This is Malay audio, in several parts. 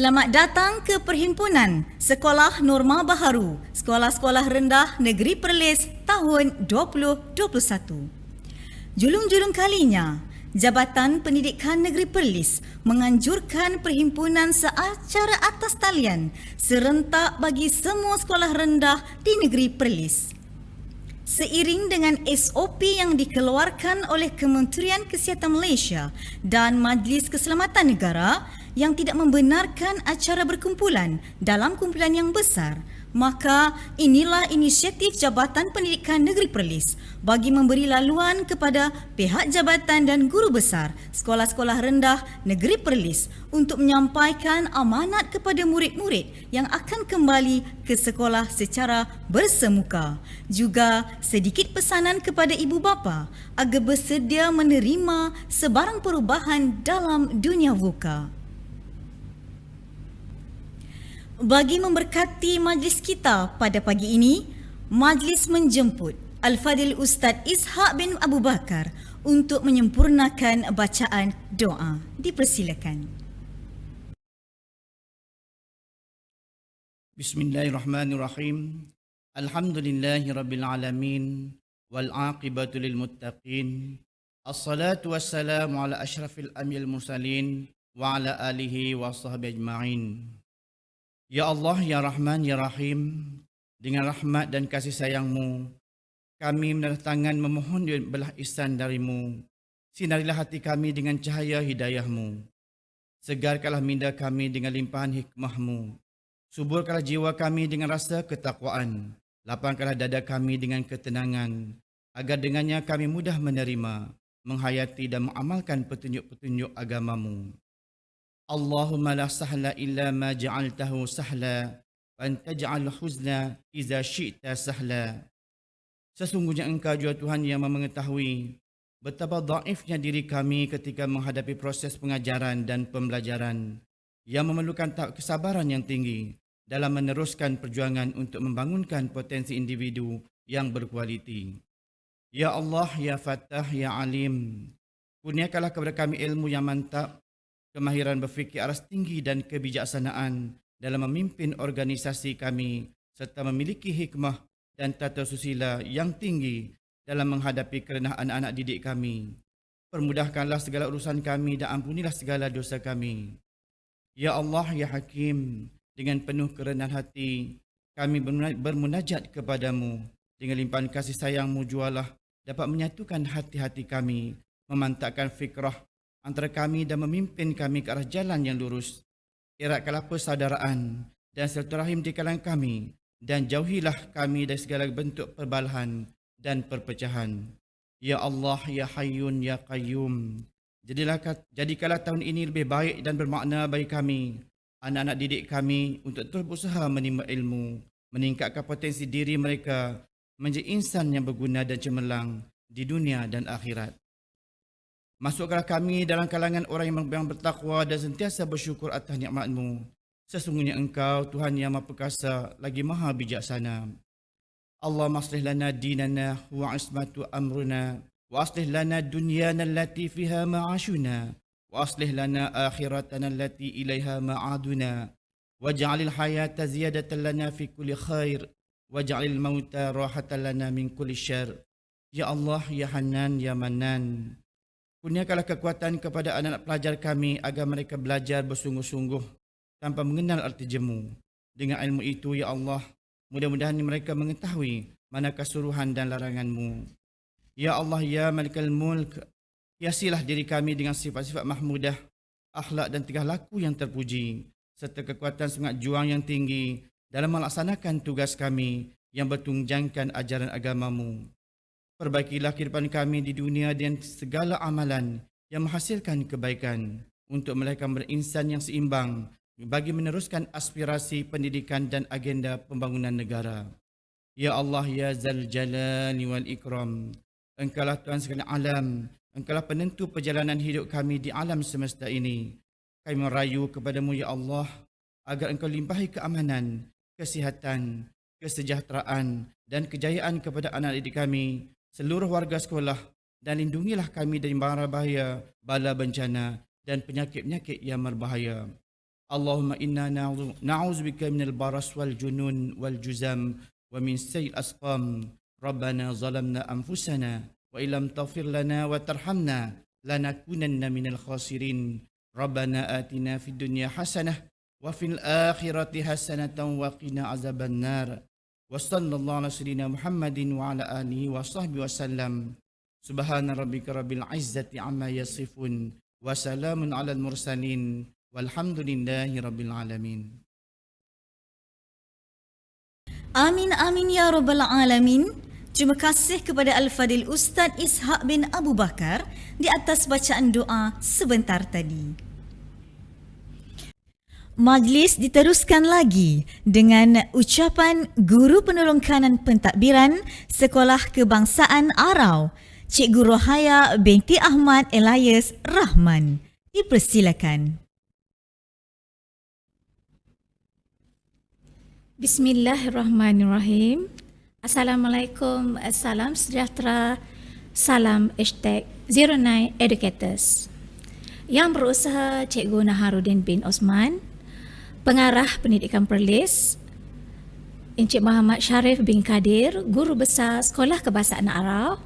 Selamat datang ke Perhimpunan Sekolah Norma Baharu, Sekolah-Sekolah Rendah Negeri Perlis tahun 2021. Julung-julung kalinya, Jabatan Pendidikan Negeri Perlis menganjurkan perhimpunan secara atas talian serentak bagi semua sekolah rendah di Negeri Perlis. Seiring dengan SOP yang dikeluarkan oleh Kementerian Kesihatan Malaysia dan Majlis Keselamatan Negara yang tidak membenarkan acara berkumpulan dalam kumpulan yang besar, maka inilah inisiatif Jabatan Pendidikan Negeri Perlis bagi memberi laluan kepada pihak jabatan dan guru besar sekolah-sekolah rendah Negeri Perlis untuk menyampaikan amanat kepada murid-murid yang akan kembali ke sekolah secara bersemuka. Juga sedikit pesanan kepada ibu bapa agar bersedia menerima sebarang perubahan dalam dunia VUCA. Bagi memberkati majlis kita pada pagi ini, majlis menjemput Al-Fadhil Ustaz Ishaq bin Abu Bakar untuk menyempurnakan bacaan doa. Dipersilakan. Bismillahirrahmanirrahim. Alhamdulillahirabbil alamin wal aqibatu lil muttaqin. Assalatu wassalamu ala asyrafil anbiya'il mursalin wa ala alihi wa sahbihi ajma'in. Ya Allah, Ya Rahman, Ya Rahim, dengan rahmat dan kasih sayang-Mu, kami mendatangkan memohon belah ihsan dari-Mu. Sinarilah hati kami dengan cahaya hidayah-Mu. Segarkanlah minda kami dengan limpahan hikmah-Mu. Suburkanlah jiwa kami dengan rasa ketakwaan. Lapangkanlah dada kami dengan ketenangan, agar dengannya kami mudah menerima, menghayati dan mengamalkan petunjuk-petunjuk agama-Mu. Allahumma la sahla illa ma ja'altahu sahla wa anta ja'al huzna iza syi'ta sahla. Sesungguhnya Engkau jua Tuhan yang mengetahui betapa dhaifnya diri kami ketika menghadapi proses pengajaran dan pembelajaran yang memerlukan kesabaran yang tinggi dalam meneruskan perjuangan untuk membangunkan potensi individu yang berkualiti. Ya Allah, Ya Fattah, Ya Alim, kurniakanlah kepada kami ilmu yang mantap, kemahiran berfikir aras tinggi dan kebijaksanaan dalam memimpin organisasi kami serta memiliki hikmah dan tata susila yang tinggi dalam menghadapi kerenah anak-anak didik kami. Permudahkanlah segala urusan kami dan ampunilah segala dosa kami. Ya Allah, Ya Hakim, dengan penuh kerendahan hati kami bermunajat kepadamu. Dengan limpahan kasih sayang-Mu jualah dapat menyatukan hati-hati kami, memantapkan fikrah antara kami dan memimpin kami ke arah jalan yang lurus. Eratkanlah persaudaraan dan silaturahim di kalangan kami dan jauhilah kami dari segala bentuk perbalahan dan perpecahan. Ya Allah, Ya Hayyun, Ya Qayyum, jadikanlah tahun ini lebih baik dan bermakna bagi kami, anak-anak didik kami, untuk terus berusaha menimba ilmu, meningkatkan potensi diri mereka menjadi insan yang berguna dan cemerlang di dunia dan akhirat. Masukkanlah kami dalam kalangan orang yang bertakwa dan sentiasa bersyukur atas nikmat-Mu. Sesungguhnya Engkau Tuhan yang Maha Perkasa lagi Maha Bijaksana. Allahumma aslih lana dinana wa ismatu amruna wa aslih lana dunyana allati fiha ma'ashuna wa aslih lana akhiratana allati ilaiha ma'aduna waj'alil hayata ziyadatan lana fi kulli khair waj'alil mauta rahatan lana min kulli syarr. Ya Allah, Ya Hanan, Ya Manan, kurniakanlah kekuatan kepada anak-anak pelajar kami agar mereka belajar bersungguh-sungguh tanpa mengenal arti jemu. Dengan ilmu itu, Ya Allah, mudah-mudahan mereka mengetahui manakah suruhan dan larangan-Mu. Ya Allah, Ya Malikal Mulk, hiasilah diri kami dengan sifat-sifat mahmudah, akhlak dan tingkah laku yang terpuji, serta kekuatan semangat juang yang tinggi dalam melaksanakan tugas kami yang bertunjangkan ajaran agama-Mu. Perbaikilah kehidupan kami di dunia dan segala amalan yang menghasilkan kebaikan untuk melahirkan berinsan yang seimbang bagi meneruskan aspirasi pendidikan dan agenda pembangunan negara. Ya Allah, Ya Zal Jalali wal Ikram, Engkaulah Tuhan sekalian alam, Engkaulah penentu perjalanan hidup kami di alam semesta ini. Kami merayu kepadamu, Ya Allah, agar Engkau limpahi keamanan, kesihatan, kesejahteraan dan kejayaan kepada anak didik kami, seluruh warga sekolah, dan lindungilah kami dari mara bahaya, bala bencana dan penyakit-penyakit yang berbahaya. اللهم إنا نعوذ بك من البرص والجنون والجزام ومن سيء الأسقام. ربنا ظلمنا أنفسنا وإن لم تغفر لنا وترحمنا لنكونن من الخاسرين. ربنا آتنا في الدنيا حسنة وفي الآخرة حسنة وقنا عذاب النار. وصلى الله على سيدنا محمد وعلى آله وصحبه وسلم. سبحان ربك رب العزة عما يصفون وسلام على المرسلين والحمد لله رب العالمين. Amin amin ya rabbal alamin. Terima kasih kepada Al-Fadil Ustaz Ishak bin Abu Bakar di atas bacaan doa sebentar tadi. Majlis diteruskan lagi dengan ucapan Guru Penolong Kanan Pentadbiran Sekolah Kebangsaan Arau, Cikgu Rohaya binti Ahmad Elias Rahman. Dipersilakan. Bismillahirrahmanirrahim. Assalamualaikum, salam sejahtera, salam #09 Educators. Yang berusaha Cikgu Naharuddin bin Osman, Pengarah Pendidikan Perlis, Encik Muhammad Sharif bin Kadir, Guru Besar Sekolah Kebangsaan Arau.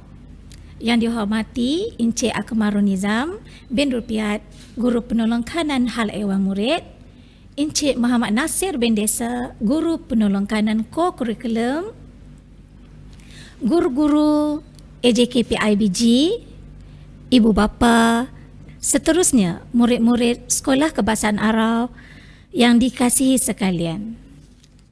Yang dihormati Encik Akmarul Nizam bin Rupiat, Guru Penolong Kanan Hal Ehwal Murid. Encik Muhammad Nasir bin Desa, Guru Penolong Kanan Co-Kurikulum. Guru-guru AJKP IBG, ibu bapa, seterusnya murid-murid Sekolah Kebangsaan Arau yang dikasihi sekalian.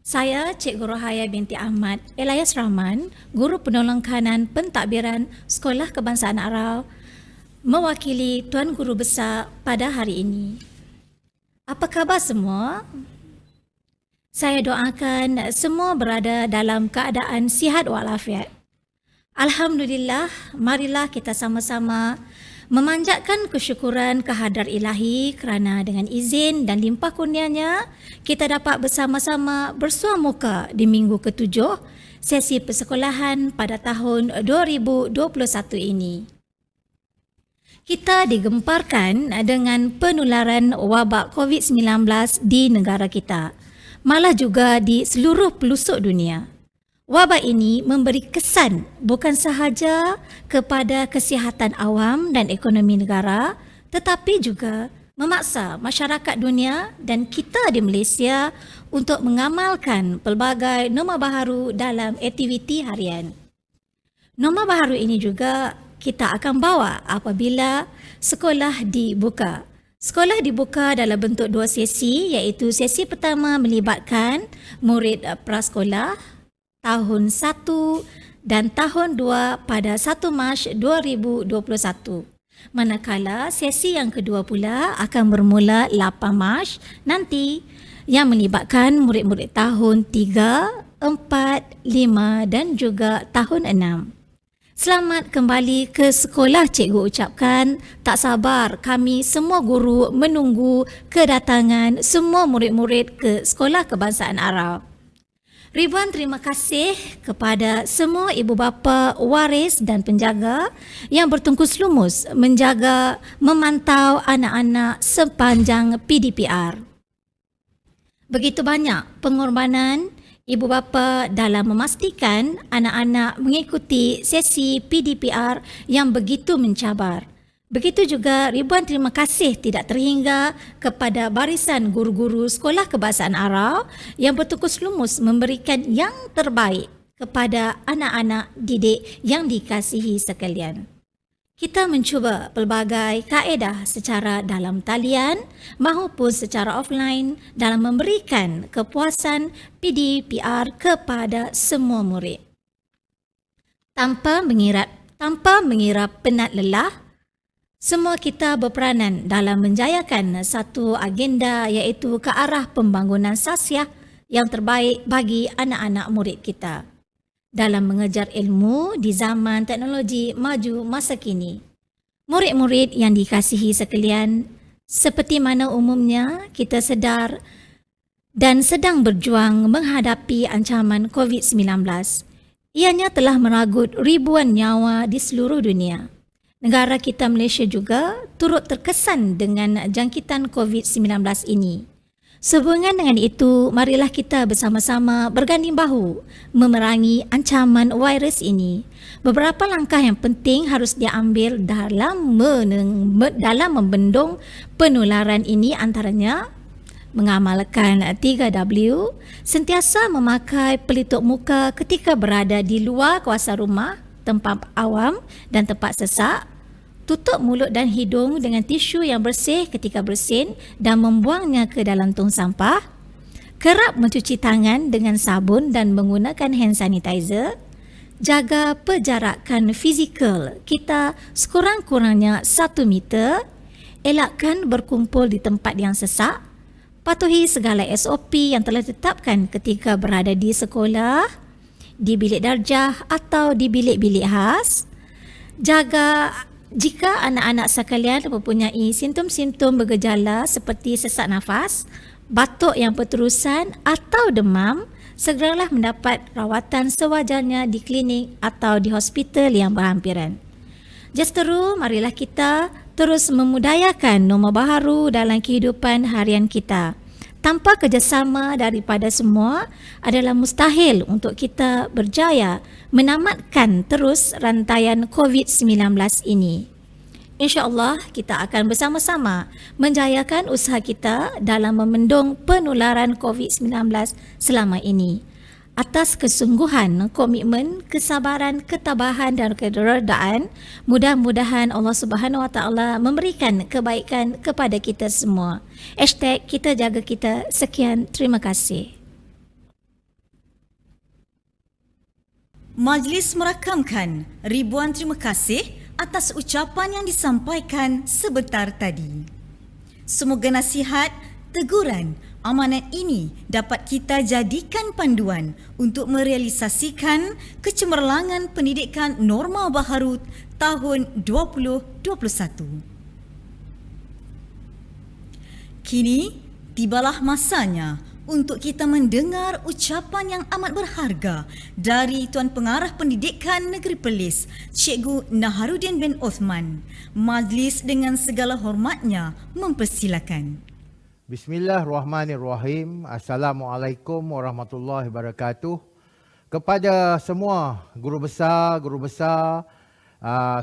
Saya Cikgu Rohaya binti Ahmad Elias Rahman, Guru Penolong Kanan Pentadbiran Sekolah Kebangsaan Arau, mewakili Tuan Guru Besar pada hari ini. Apa khabar semua? Saya doakan semua berada dalam keadaan sihat walafiat. Alhamdulillah, marilah kita sama-sama memanjatkan kesyukuran kehadrat ilahi kerana dengan izin dan limpah kurnianya kita dapat bersama-sama bersua muka di minggu ke-7 sesi persekolahan pada tahun 2021 ini. Kita digemparkan dengan penularan wabak COVID-19 di negara kita, malah juga di seluruh pelosok dunia. Wabak ini memberi kesan bukan sahaja kepada kesihatan awam dan ekonomi negara, tetapi juga memaksa masyarakat dunia dan kita di Malaysia untuk mengamalkan pelbagai norma baharu dalam aktiviti harian. Norma baharu ini juga kita akan bawa apabila sekolah dibuka. Sekolah dibuka dalam bentuk 2 sesi, iaitu sesi pertama melibatkan murid prasekolah tahun 1 dan tahun 2 pada 1 Mac 2021. Manakala sesi yang kedua pula akan bermula 8 Mac nanti yang melibatkan murid-murid tahun 3, 4, 5 dan juga tahun 6. Selamat kembali ke sekolah, cikgu ucapkan. Tak sabar kami semua guru menunggu kedatangan semua murid-murid ke Sekolah Kebangsaan Arau. Ribuan terima kasih kepada semua ibu bapa, waris dan penjaga yang bertungkus lumus menjaga, memantau anak-anak sepanjang PDPR. Begitu banyak pengorbanan ibu bapa dalam memastikan anak-anak mengikuti sesi PDPR yang begitu mencabar. Begitu juga ribuan terima kasih tidak terhingga kepada barisan guru-guru Sekolah Kebangsaan Arau yang bertungkus lumus memberikan yang terbaik kepada anak-anak didik yang dikasihi sekalian. Kita mencuba pelbagai kaedah secara dalam talian maupun secara offline dalam memberikan kepuasan PDPR kepada semua murid. Tanpa mengira penat lelah, semua kita berperanan dalam menjayakan satu agenda iaitu ke arah pembangunan sasiah yang terbaik bagi anak-anak murid kita dalam mengejar ilmu di zaman teknologi maju masa kini. Murid-murid yang dikasihi sekalian, seperti mana umumnya kita sedar dan sedang berjuang menghadapi ancaman COVID-19. Ianya telah meragut ribuan nyawa di seluruh dunia. Negara kita Malaysia juga turut terkesan dengan jangkitan COVID-19 ini. Sehubungan dengan itu, marilah kita bersama-sama berganding bahu memerangi ancaman virus ini. Beberapa langkah yang penting harus diambil dalam membendung penularan ini, antaranya mengamalkan 3W, sentiasa memakai pelitup muka ketika berada di luar kawasan rumah, tempat awam dan tempat sesak. Tutup mulut dan hidung dengan tisu yang bersih ketika bersin dan membuangnya ke dalam tong sampah. Kerap mencuci tangan dengan sabun dan menggunakan hand sanitizer. Jaga penjarakan fizikal kita sekurang-kurangnya 1 meter. Elakkan berkumpul di tempat yang sesak. Patuhi segala SOP yang telah ditetapkan ketika berada di sekolah, di bilik darjah atau di bilik-bilik khas. Jika anak-anak sekalian mempunyai simptom-simptom bergejala seperti sesak nafas, batuk yang berterusan atau demam, segeralah mendapat rawatan sewajarnya di klinik atau di hospital yang berhampiran. Justeru, marilah kita terus memudayakan norma baharu dalam kehidupan harian kita. Tanpa kerjasama daripada semua, adalah mustahil untuk kita berjaya menamatkan terus rantaian COVID-19 ini. InsyaAllah kita akan bersama-sama menjayakan usaha kita dalam memendung penularan COVID-19 selama ini. Atas kesungguhan, komitmen, kesabaran, ketabahan dan keredaan, mudah-mudahan Allah Subhanahu Wa Taala memberikan kebaikan kepada kita semua. #kita jaga kita. Sekian, terima kasih. Majlis merakamkan ribuan terima kasih atas ucapan yang disampaikan sebentar tadi. Semoga nasihat, teguran, amanat ini dapat kita jadikan panduan untuk merealisasikan kecemerlangan pendidikan norma baharu tahun 2021. Kini tibalah masanya untuk kita mendengar ucapan yang amat berharga dari Tuan Pengarah Pendidikan Negeri Perlis, Cikgu Naharuddin bin Uthman. Majlis dengan segala hormatnya mempersilakan. Bismillahirrahmanirrahim. Assalamualaikum warahmatullahi wabarakatuh. Kepada semua guru besar,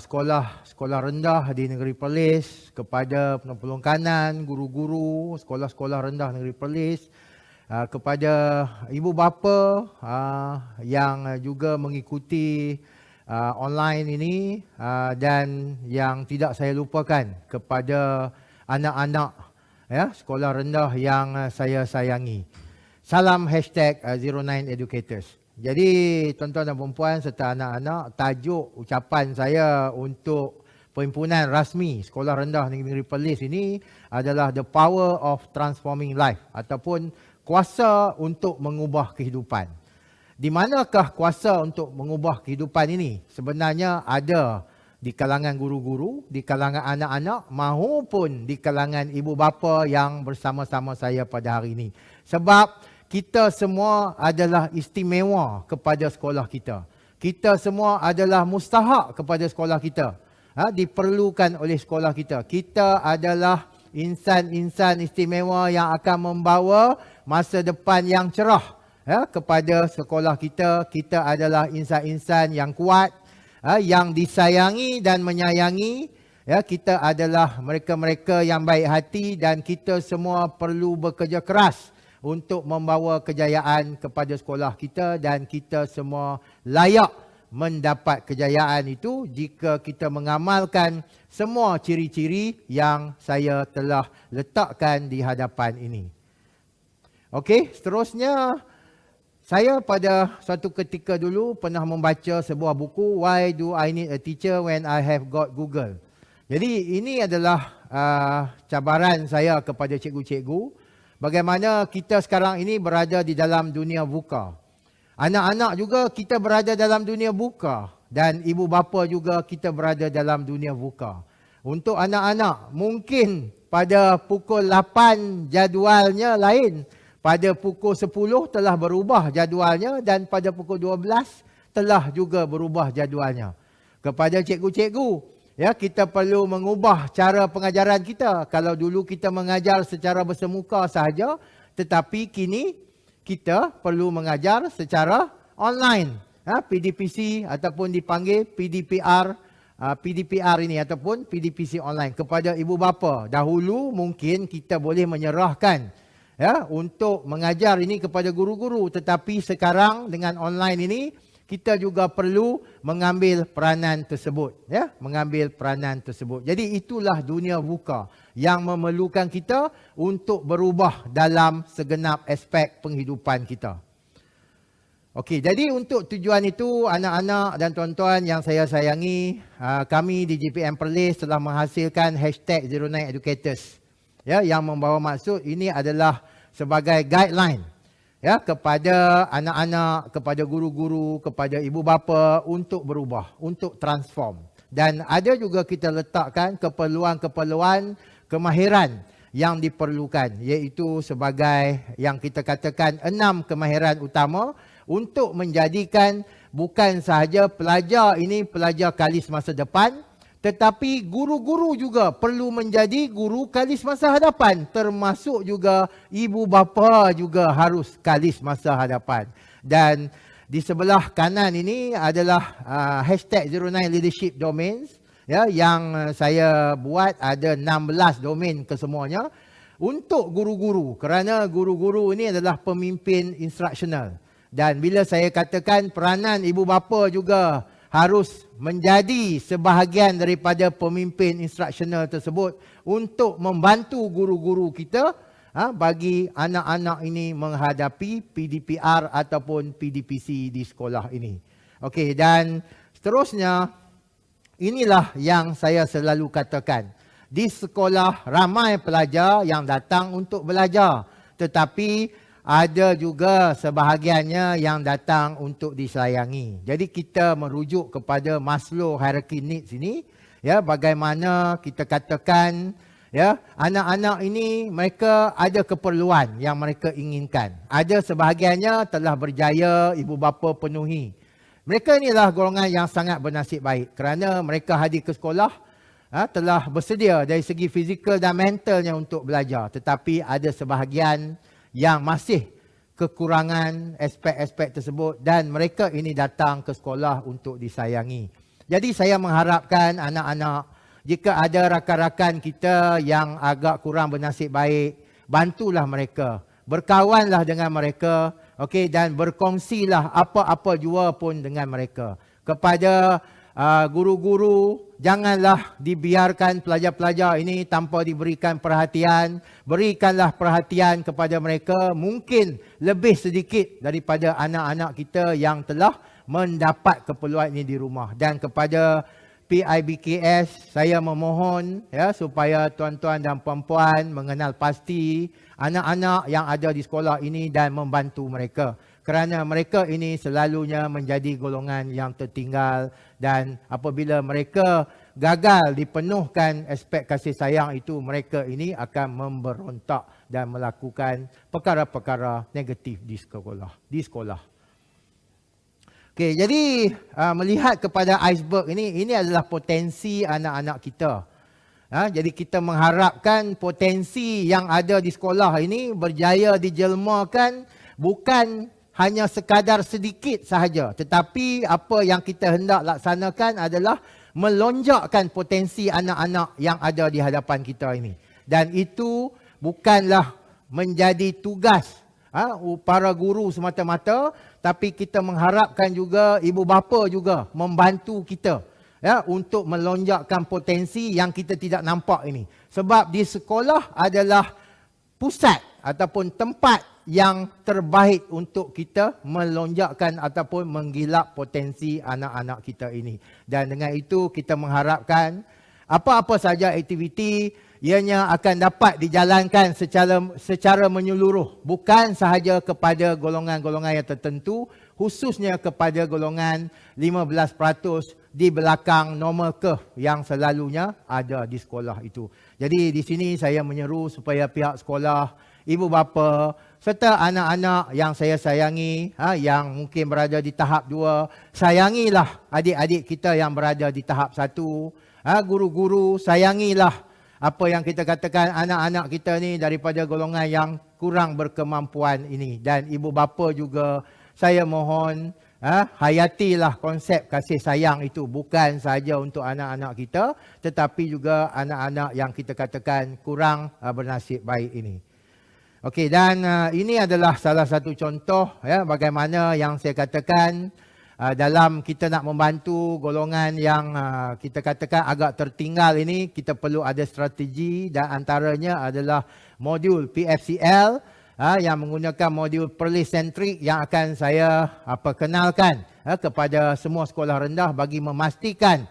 sekolah rendah di Negeri Perlis, kepada penolong kanan, guru-guru sekolah-sekolah rendah Negeri Perlis, kepada ibu bapa yang juga mengikuti online ini, dan yang tidak saya lupakan kepada anak-anak sekolah rendah yang saya sayangi. Salam #09educators. Jadi tuan-tuan dan puan serta anak-anak, tajuk ucapan saya untuk perhimpunan rasmi sekolah rendah Negeri Perlis ini adalah The Power of Transforming Life, ataupun kuasa untuk mengubah kehidupan. Di manakah kuasa untuk mengubah kehidupan ini? Sebenarnya ada di kalangan guru-guru, di kalangan anak-anak maupun di kalangan ibu bapa yang bersama-sama saya pada hari ini. Sebab kita semua adalah istimewa kepada sekolah kita. Kita semua adalah mustahak kepada sekolah kita. Diperlukan oleh sekolah kita. Kita adalah insan-insan istimewa yang akan membawa masa depan yang cerah kepada sekolah kita. Kita adalah insan-insan yang kuat, yang disayangi dan menyayangi. Kita adalah mereka-mereka yang baik hati dan kita semua perlu bekerja keras untuk membawa kejayaan kepada sekolah kita, dan kita semua layak mendapat kejayaan itu jika kita mengamalkan semua ciri-ciri yang saya telah letakkan di hadapan ini. Okey, seterusnya saya pada satu ketika dulu pernah membaca sebuah buku, Why Do I Need a Teacher When I Have Got Google. Jadi ini adalah cabaran saya kepada cikgu-cikgu. Bagaimana kita sekarang ini berada di dalam dunia VUCA. Anak-anak juga kita berada dalam dunia VUCA. Dan ibu bapa juga kita berada dalam dunia VUCA. Untuk anak-anak, mungkin pada pukul 8 jadualnya lain. Pada pukul 10 telah berubah jadualnya, dan pada pukul 12 telah juga berubah jadualnya. Kepada cikgu-cikgu, kita perlu mengubah cara pengajaran kita. Kalau dulu kita mengajar secara bersemuka sahaja, tetapi kini kita perlu mengajar secara online. PDPC ataupun dipanggil PDPR, PDPR ini ataupun PDPC online kepada ibu bapa. Dahulu mungkin kita boleh menyerahkan untuk mengajar ini kepada guru-guru, tetapi sekarang dengan online ini kita juga perlu mengambil peranan tersebut, mengambil peranan tersebut. Jadi itulah dunia buka yang memerlukan kita untuk berubah dalam segenap aspek penghidupan kita. Okey, jadi untuk tujuan itu, anak-anak dan tuan-tuan yang saya sayangi, kami di JPM Perlis telah menghasilkan #09educators, yang membawa maksud ini adalah sebagai guideline kepada anak-anak, kepada guru-guru, kepada ibu bapa untuk berubah, untuk transform. Dan ada juga kita letakkan keperluan-keperluan kemahiran yang diperlukan, iaitu sebagai yang kita katakan 6 kemahiran utama untuk menjadikan bukan sahaja pelajar ini pelajar kalis masa depan, tetapi guru-guru juga perlu menjadi guru kalis masa hadapan, termasuk juga ibu bapa juga harus kalis masa hadapan. Dan di sebelah kanan ini adalah #09 leadership domains, yang saya buat ada 16 domain kesemuanya untuk guru-guru, kerana guru-guru ini adalah pemimpin instruksional. Dan bila saya katakan peranan ibu bapa juga harus menjadi sebahagian daripada pemimpin instruksional tersebut untuk membantu guru-guru kita bagi anak-anak ini menghadapi PDPR ataupun PDPC di sekolah ini. Okey, dan seterusnya inilah yang saya selalu katakan. Di sekolah ramai pelajar yang datang untuk belajar, tetapi ada juga sebahagiannya yang datang untuk disayangi. Jadi kita merujuk kepada Maslow hierarchy needs ini, bagaimana kita katakan anak-anak ini mereka ada keperluan yang mereka inginkan. Ada sebahagiannya telah berjaya ibu bapa penuhi. Mereka inilah golongan yang sangat bernasib baik kerana mereka hadir ke sekolah, telah bersedia dari segi fizikal dan mentalnya untuk belajar. Tetapi ada sebahagian yang masih kekurangan aspek-aspek tersebut dan mereka ini datang ke sekolah untuk disayangi. Jadi saya mengharapkan anak-anak, jika ada rakan-rakan kita yang agak kurang bernasib baik, bantulah mereka, berkawanlah dengan mereka, dan berkongsilah apa-apa jua pun dengan mereka. Kepada guru-guru, janganlah dibiarkan pelajar-pelajar ini tanpa diberikan perhatian. Berikanlah perhatian kepada mereka, mungkin lebih sedikit daripada anak-anak kita yang telah mendapat keperluan ini di rumah. Dan kepada PIBKS, saya memohon supaya tuan-tuan dan puan-puan mengenal pasti anak-anak yang ada di sekolah ini dan membantu mereka. Kerana mereka ini selalunya menjadi golongan yang tertinggal dan apabila mereka gagal dipenuhkan aspek kasih sayang itu, mereka ini akan memberontak dan melakukan perkara-perkara negatif di sekolah. Okey, jadi melihat kepada iceberg ini adalah potensi anak-anak kita. Jadi kita mengharapkan potensi yang ada di sekolah ini berjaya dijelmakan, bukan hanya sekadar sedikit sahaja, tetapi apa yang kita hendak laksanakan adalah melonjakkan potensi anak-anak yang ada di hadapan kita ini. Dan itu bukanlah menjadi tugas para guru semata-mata, tapi kita mengharapkan juga ibu bapa juga membantu kita untuk melonjakkan potensi yang kita tidak nampak ini. Sebab di sekolah adalah pusat ataupun tempat yang terbaik untuk kita melonjakkan ataupun menggilap potensi anak-anak kita ini. Dan dengan itu kita mengharapkan apa-apa saja aktiviti ianya akan dapat dijalankan secara menyeluruh, bukan sahaja kepada golongan-golongan yang tertentu, khususnya kepada golongan 15% di belakang normal curve yang selalunya ada di sekolah itu. Jadi di sini saya menyeru supaya pihak sekolah, ibu bapa serta anak-anak yang saya sayangi, yang mungkin berada di tahap 2, sayangilah adik-adik kita yang berada di tahap 1. Guru-guru, sayangilah apa yang kita katakan anak-anak kita ni daripada golongan yang kurang berkemampuan ini. Dan ibu bapa juga saya mohon hayatilah konsep kasih sayang itu, bukan saja untuk anak-anak kita tetapi juga anak-anak yang kita katakan kurang bernasib baik ini. Okey, dan ini adalah salah satu contoh bagaimana yang saya katakan dalam kita nak membantu golongan yang kita katakan agak tertinggal ini, kita perlu ada strategi dan antaranya adalah modul PFCL yang menggunakan modul Perlis Centric yang akan saya kenalkan kepada semua sekolah rendah bagi memastikan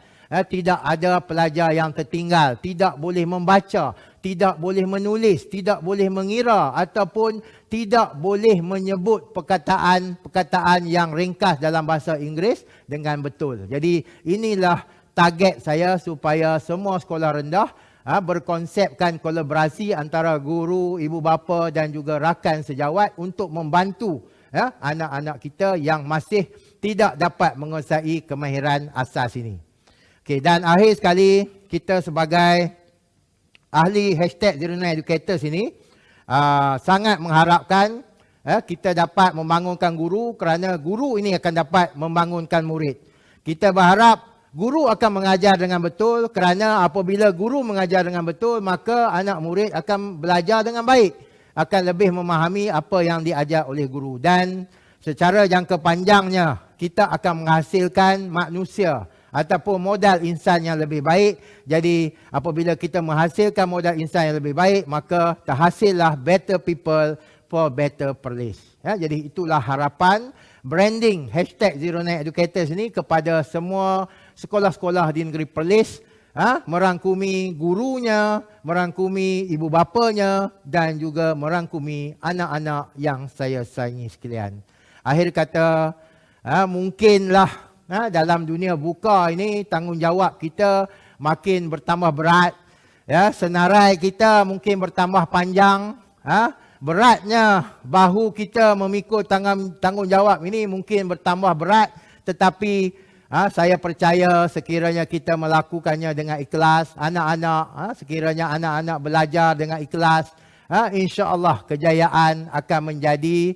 tidak ada pelajar yang tertinggal, tidak boleh membaca, tidak boleh menulis, tidak boleh mengira ataupun tidak boleh menyebut perkataan yang ringkas dalam bahasa Inggeris dengan betul. Jadi inilah target saya supaya semua sekolah rendah berkonsepkan kolaborasi antara guru, ibu bapa dan juga rakan sejawat untuk membantu anak-anak kita yang masih tidak dapat menguasai kemahiran asas ini. Okey, dan akhir sekali kita sebagai ahli #09educators ini sangat mengharapkan kita dapat membangunkan guru kerana guru ini akan dapat membangunkan murid. Kita berharap guru akan mengajar dengan betul kerana apabila guru mengajar dengan betul maka anak murid akan belajar dengan baik, akan lebih memahami apa yang diajar oleh guru dan secara jangka panjangnya kita akan menghasilkan manusia ataupun modal insan yang lebih baik. Jadi apabila kita menghasilkan modal insan yang lebih baik maka terhasillah better people for better Perlis. Jadi itulah harapan branding #09educators ini kepada semua sekolah-sekolah di negeri Perlis, merangkumi gurunya, merangkumi ibu bapanya dan juga merangkumi anak-anak yang saya sayangi sekalian. Akhir kata, mungkinlah dalam dunia buka ini tanggungjawab kita makin bertambah berat, senarai kita mungkin bertambah panjang, beratnya bahu kita memikul tanggungjawab ini mungkin bertambah berat, tetapi saya percaya sekiranya kita melakukannya dengan ikhlas, anak-anak sekiranya anak-anak belajar dengan ikhlas, insya-Allah kejayaan akan menjadi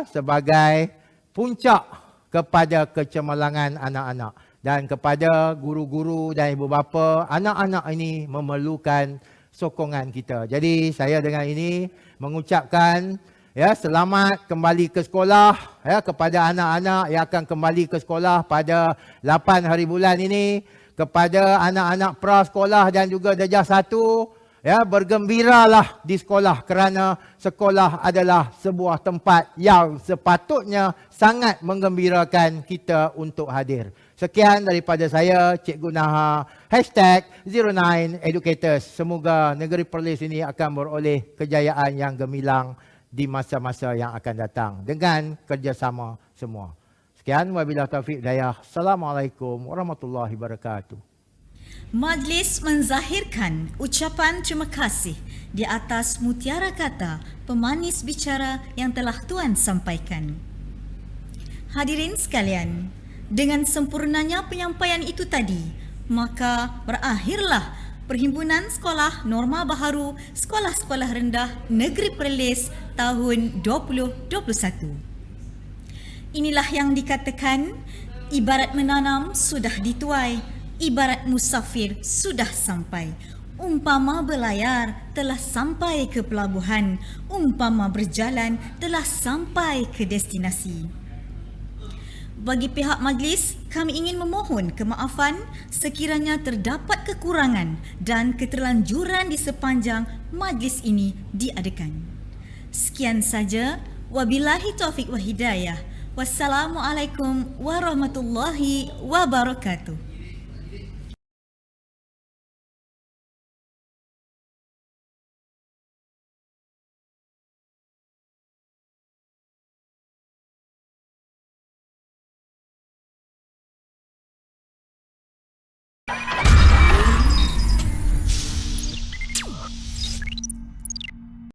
sebagai puncak kepada kecemerlangan anak-anak. Dan kepada guru-guru dan ibu bapa, anak-anak ini memerlukan sokongan kita. Jadi saya dengan ini mengucapkan selamat kembali ke sekolah kepada anak-anak yang akan kembali ke sekolah pada 8 hari bulan ini, kepada anak-anak prasekolah dan juga darjah 1, bergembiralah di sekolah kerana sekolah adalah sebuah tempat yang sepatutnya sangat menggembirakan kita untuk hadir. Sekian daripada saya, Cikgu Naha, #09educators. Semoga negeri Perlis ini akan beroleh kejayaan yang gemilang di masa-masa yang akan datang dengan kerjasama semua. Sekian, wabillahi taufiq hidayah. Assalamualaikum warahmatullahi wabarakatuh. Majlis menzahirkan ucapan terima kasih di atas mutiara kata pemanis bicara yang telah Tuan sampaikan. Hadirin sekalian, dengan sempurnanya penyampaian itu tadi, maka berakhirlah Perhimpunan Sekolah Norma Baharu Sekolah-Sekolah Rendah Negeri Perlis tahun 2021. Inilah yang dikatakan, ibarat menanam sudah dituai, ibarat musafir sudah sampai. Umpama berlayar telah sampai ke pelabuhan, umpama berjalan telah sampai ke destinasi. Bagi pihak majlis, kami ingin memohon kemaafan sekiranya terdapat kekurangan dan keterlanjuran di sepanjang majlis ini diadakan. Sekian saja. Wabillahi taufiq wa hidayah. Wassalamualaikum warahmatullahi wabarakatuh.